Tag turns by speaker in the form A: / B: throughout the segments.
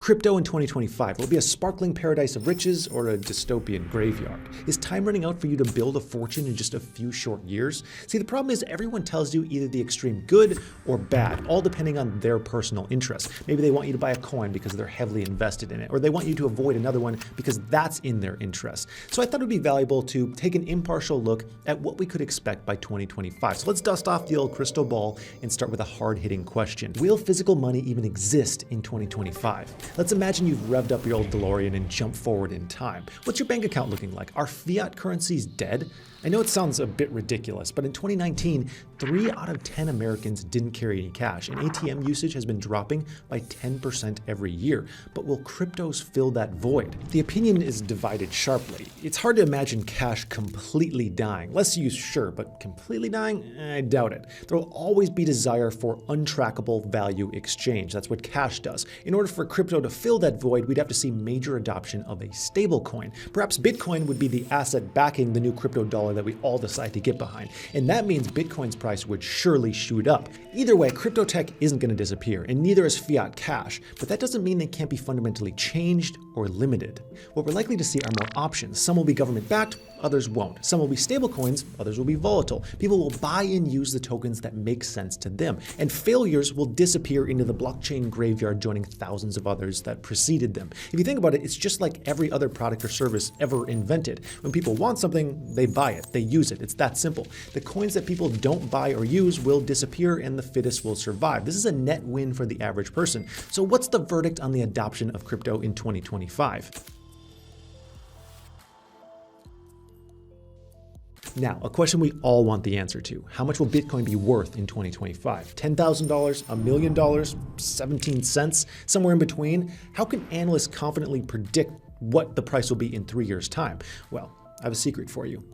A: Crypto in 2025, will it be a sparkling paradise of riches or a dystopian graveyard? Is time running out for you to build a fortune in just a few short years? See, the problem is everyone tells you either the extreme good or bad, all depending on their personal interests. Maybe they want you to buy a coin because they're heavily invested in it, or they want you to avoid another one because that's in their interest. So I thought it would be valuable to take an impartial look at what we could expect by 2025. So let's dust off the old crystal ball and start with a hard-hitting question. Will physical money even exist in 2025? Let's imagine you've revved up your old DeLorean and jumped forward in time. What's your bank account looking like? Are fiat currencies dead? I know it sounds a bit ridiculous, but in 2019, 3 out of 10 Americans didn't carry any cash, and ATM usage has been dropping by 10% every year. But will cryptos fill that void? The opinion is divided sharply. It's hard to imagine cash completely dying. Less use, sure, but completely dying? I doubt it. There will always be desire for untrackable value exchange. That's what cash does. In order for crypto to fill that void, we'd have to see major adoption of a stablecoin. Perhaps Bitcoin would be the asset backing the new crypto dollar that we all decide to get behind. And that means Bitcoin's price would surely shoot up. Either way, crypto tech isn't going to disappear, and neither is fiat cash. But that doesn't mean they can't be fundamentally changed or limited. What we're likely to see are more options. Some will be government-backed, others won't. Some will be stablecoins, others will be volatile. People will buy and use the tokens that make sense to them. And failures will disappear into the blockchain graveyard, joining thousands of others that preceded them. If you think about it, it's just like every other product or service ever invented. When people want something, they buy it, they use it. It's that simple. The coins that people don't buy or use will disappear and the fittest will survive. This is a net win for the average person. So what's the verdict on the adoption of crypto in 2025? Now, a question we all want the answer to. How much will Bitcoin be worth in 2025? $10,000, $1 million, 17 cents, somewhere in between? How can analysts confidently predict what the price will be in 3 years' time? Well, I have a secret for you.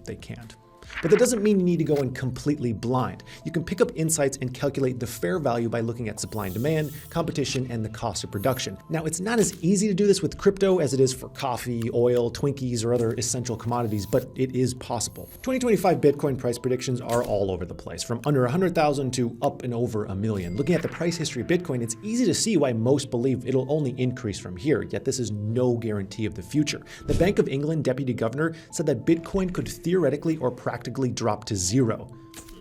A: They can't. But that doesn't mean you need to go in completely blind. You can pick up insights and calculate the fair value by looking at supply and demand, competition, and the cost of production. Now, it's not as easy to do this with crypto as it is for coffee, oil, Twinkies, or other essential commodities, but it is possible. 2025 Bitcoin price predictions are all over the place, from under 100,000 to up and over a million. Looking at the price history of Bitcoin, it's easy to see why most believe it'll only increase from here, yet this is no guarantee of the future. The Bank of England deputy governor said that Bitcoin could theoretically or practically drop to zero.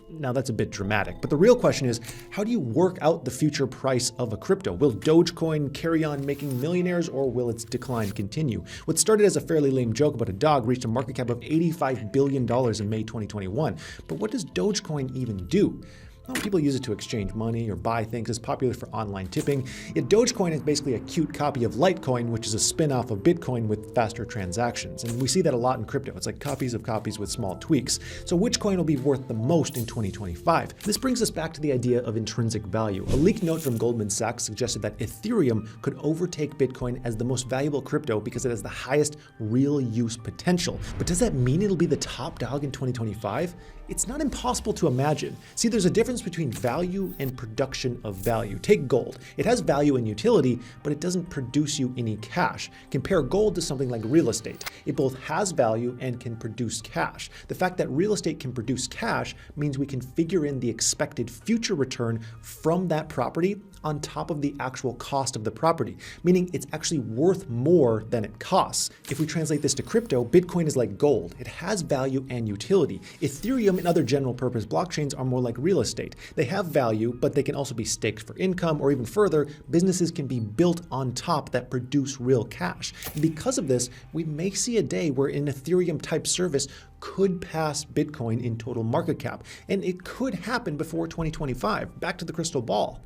A: Now that's a bit dramatic, but the real question is, how do you work out the future price of a crypto? Will Dogecoin carry on making millionaires, or will its decline continue? What started as a fairly lame joke about a dog reached a market cap of $85 billion in May 2021. But what does Dogecoin even do? Well, people use it to exchange money or buy things. It's popular for online tipping. Yet Dogecoin is basically a cute copy of Litecoin, which is a spin-off of Bitcoin with faster transactions. And we see that a lot in crypto. It's like copies of copies with small tweaks. So which coin will be worth the most in 2025? This brings us back to the idea of intrinsic value. A leaked note from Goldman Sachs suggested that Ethereum could overtake Bitcoin as the most valuable crypto because it has the highest real use potential. But does that mean it'll be the top dog in 2025? It's not impossible to imagine. See, there's a difference between value and production of value. Take gold. It has value and utility, but it doesn't produce you any cash. Compare gold to something like real estate. It both has value and can produce cash. The fact that real estate can produce cash means we can figure in the expected future return from that property on top of the actual cost of the property, meaning it's actually worth more than it costs. If we translate this to crypto, Bitcoin is like gold. It has value and utility. Ethereum and other general purpose blockchains are more like real estate. They have value, but they can also be staked for income, or even further, businesses can be built on top that produce real cash. And because of this, we may see a day where an Ethereum type service could pass Bitcoin in total market cap, and it could happen before 2025. Back to the crystal ball.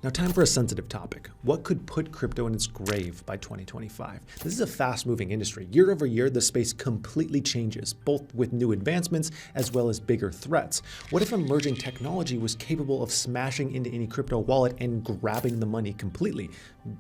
A: Now, time for a sensitive topic. What could put crypto in its grave by 2025? This is a fast-moving industry. Year over year, the space completely changes, both with new advancements as well as bigger threats. What if emerging technology was capable of smashing into any crypto wallet and grabbing the money completely?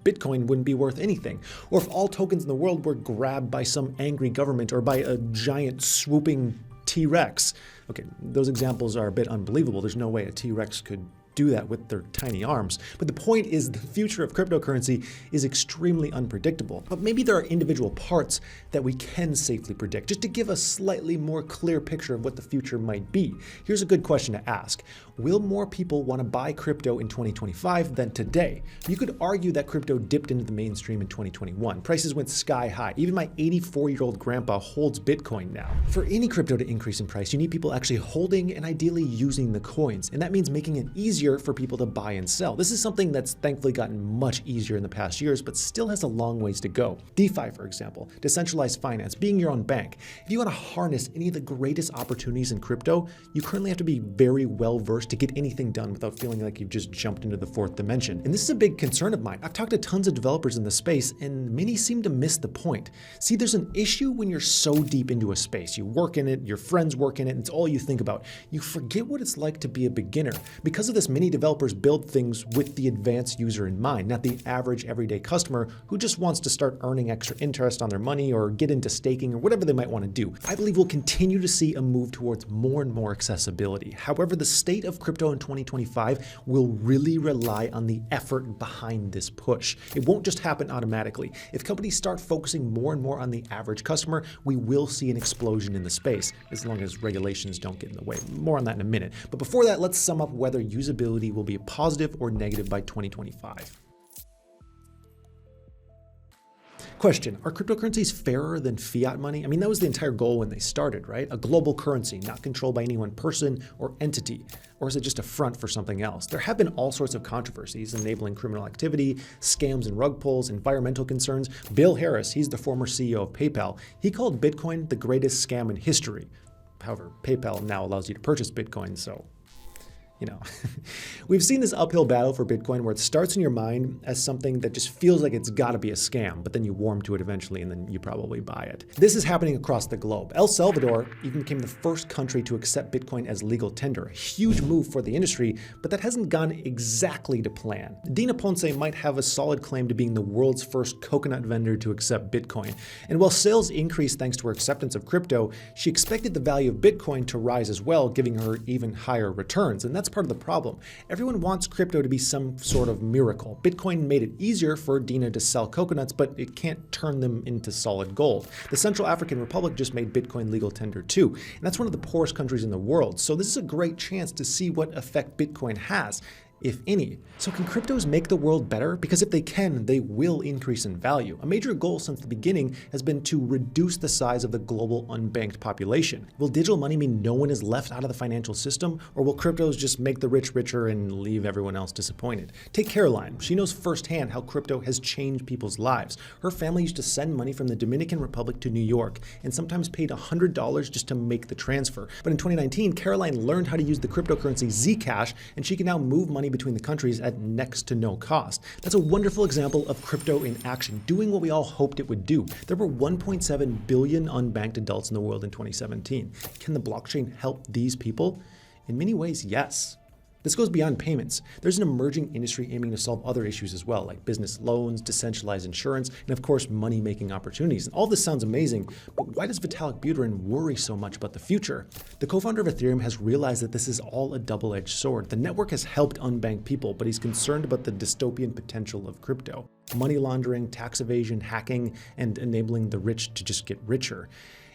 A: Bitcoin wouldn't be worth anything. Or if all tokens in the world were grabbed by some angry government or by a giant swooping T-Rex. Okay, those examples are a bit unbelievable. There's no way a T-Rex could do that with their tiny arms. But the point is, the future of cryptocurrency is extremely unpredictable. But maybe there are individual parts that we can safely predict, just to give a slightly more clear picture of what the future might be. Here's a good question to ask. Will more people want to buy crypto in 2025 than today? You could argue that crypto dipped into the mainstream in 2021. Prices went sky high. Even my 84-year-old grandpa holds Bitcoin now. For any crypto to increase in price, you need people actually holding and ideally using the coins. And that means making it easier for people to buy and sell. This is something that's thankfully gotten much easier in the past years, but still has a long ways to go. DeFi, for example, decentralized finance, being your own bank. If you want to harness any of the greatest opportunities in crypto, you currently have to be very well versed to get anything done without feeling like you've just jumped into the fourth dimension. And this is a big concern of mine. I've talked to tons of developers in the space, and many seem to miss the point. See, there's an issue when you're so deep into a space. You work in it, your friends work in it, and it's all you think about. You forget what it's like to be a beginner. Because of this, many developers build things with the advanced user in mind, not the average everyday customer who just wants to start earning extra interest on their money or get into staking or whatever they might want to do. I believe we'll continue to see a move towards more and more accessibility. However, the state of crypto in 2025 will really rely on the effort behind this push. It won't just happen automatically. If companies start focusing more and more on the average customer, we will see an explosion in the space, as long as regulations don't get in the way. More on that in a minute. But before that, let's sum up whether usability will be positive or negative by 2025. Question, are cryptocurrencies fairer than fiat money? I mean, that was the entire goal when they started, right? A global currency, not controlled by any one person or entity. Or is it just a front for something else? There have been all sorts of controversies enabling criminal activity, scams and rug pulls, environmental concerns. Bill Harris, he's the former CEO of PayPal. He called Bitcoin the greatest scam in history. However, PayPal now allows you to purchase Bitcoin, so we've seen this uphill battle for Bitcoin where it starts in your mind as something that just feels like it's got to be a scam, but then you warm to it eventually and then you probably buy it. This is happening across the globe. El Salvador even became the first country to accept Bitcoin as legal tender. A huge move for the industry, but that hasn't gone exactly to plan. Dina Ponce might have a solid claim to being the world's first coconut vendor to accept Bitcoin. And while sales increased thanks to her acceptance of crypto, she expected the value of Bitcoin to rise as well, giving her even higher returns. And that's part of the problem. Everyone wants crypto to be some sort of miracle. Bitcoin made it easier for Dina to sell coconuts, but it can't turn them into solid gold. The Central African Republic just made Bitcoin legal tender too, and that's one of the poorest countries in the world. So this is a great chance to see what effect Bitcoin has, if any. So can cryptos make the world better? Because if they can, they will increase in value. A major goal since the beginning has been to reduce the size of the global unbanked population. Will digital money mean no one is left out of the financial system? Or will cryptos just make the rich richer and leave everyone else disappointed? Take Caroline. She knows firsthand how crypto has changed people's lives. Her family used to send money from the Dominican Republic to New York and sometimes paid $100 just to make the transfer. But in 2019, Caroline learned how to use the cryptocurrency Zcash, and she can now move money between the countries at next to no cost. That's a wonderful example of crypto in action, doing what we all hoped it would do. There were 1.7 billion unbanked adults in the world in 2017. Can the blockchain help these people? In many ways, yes. This goes beyond payments. There's an emerging industry aiming to solve other issues as well, like business loans, decentralized insurance, and of course, money-making opportunities. And all this sounds amazing, but why does Vitalik Buterin worry so much about the future? The co-founder of Ethereum has realized that this is all a double-edged sword. The network has helped unbanked people, but he's concerned about the dystopian potential of crypto. Money laundering, tax evasion, hacking, and enabling the rich to just get richer.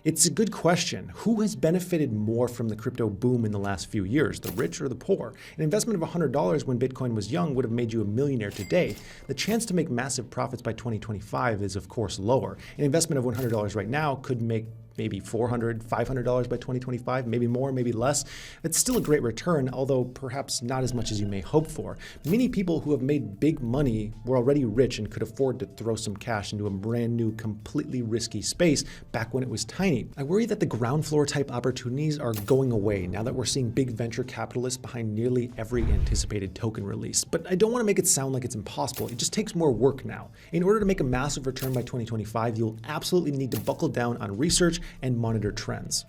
A: It's a good question. Who has benefited more from the crypto boom in the last few years, the rich or the poor? An investment of $100 when Bitcoin was young would have made you a millionaire today. The chance to make massive profits by 2025 is of course lower. An investment of $100 right now could make maybe $400, $500 by 2025, maybe more, maybe less. It's still a great return, although perhaps not as much as you may hope for. Many people who have made big money were already rich and could afford to throw some cash into a brand new, completely risky space back when it was tiny. I worry that the ground floor type opportunities are going away now that we're seeing big venture capitalists behind nearly every anticipated token release. But I don't want to make it sound like it's impossible. It just takes more work now. In order to make a massive return by 2025, you'll absolutely need to buckle down on research and monitor trends.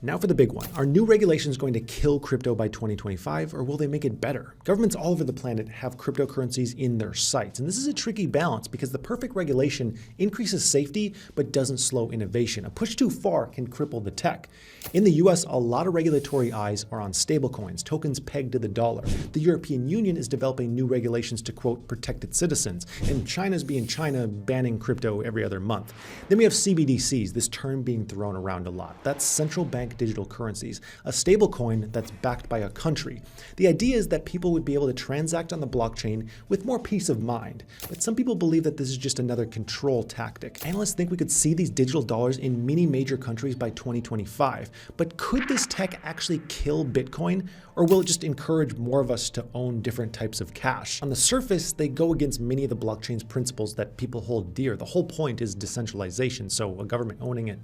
A: Now for the big one. Are new regulations going to kill crypto by 2025, or will they make it better? Governments all over the planet have cryptocurrencies in their sights, and this is a tricky balance because the perfect regulation increases safety but doesn't slow innovation. A push too far can cripple the tech. In the US, a lot of regulatory eyes are on stablecoins, tokens pegged to the dollar. The European Union is developing new regulations to, quote, protect its citizens, and China's being China, banning crypto every other month. Then we have CBDCs, this term being thrown around a lot. That's central bank digital currencies, a stablecoin that's backed by a country. The idea is that people would be able to transact on the blockchain with more peace of mind, but some people believe that this is just another control tactic. Analysts think we could see these digital dollars in many major countries by 2025, but could this tech actually kill Bitcoin, or will it just encourage more of us to own different types of cash? On the surface, they go against many of the blockchain's principles that people hold dear. The whole point is decentralization, so a government owning it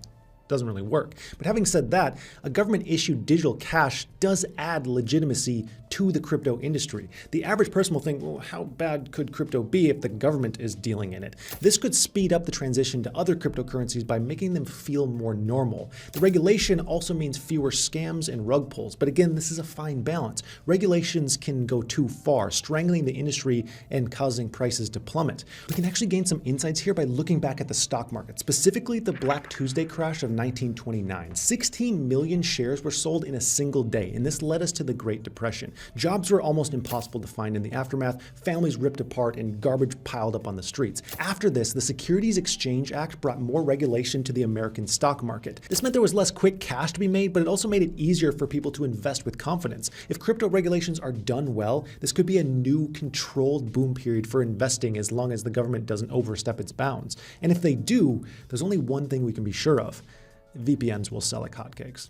A: doesn't really work. But having said that, a government-issued digital cash does add legitimacy to the crypto industry. The average person will think, well, how bad could crypto be if the government is dealing in it? This could speed up the transition to other cryptocurrencies by making them feel more normal. The regulation also means fewer scams and rug pulls, but again, this is a fine balance. Regulations can go too far, strangling the industry and causing prices to plummet. We can actually gain some insights here by looking back at the stock market, specifically the Black Tuesday crash of 1929. 16 million shares were sold in a single day, and this led us to the Great Depression. Jobs were almost impossible to find in the aftermath, families ripped apart, and garbage piled up on the streets. After this, the Securities Exchange Act brought more regulation to the American stock market. This meant there was less quick cash to be made, but it also made it easier for people to invest with confidence. If crypto regulations are done well, this could be a new controlled boom period for investing as long as the government doesn't overstep its bounds. And if they do, there's only one thing we can be sure of: VPNs will sell like hotcakes.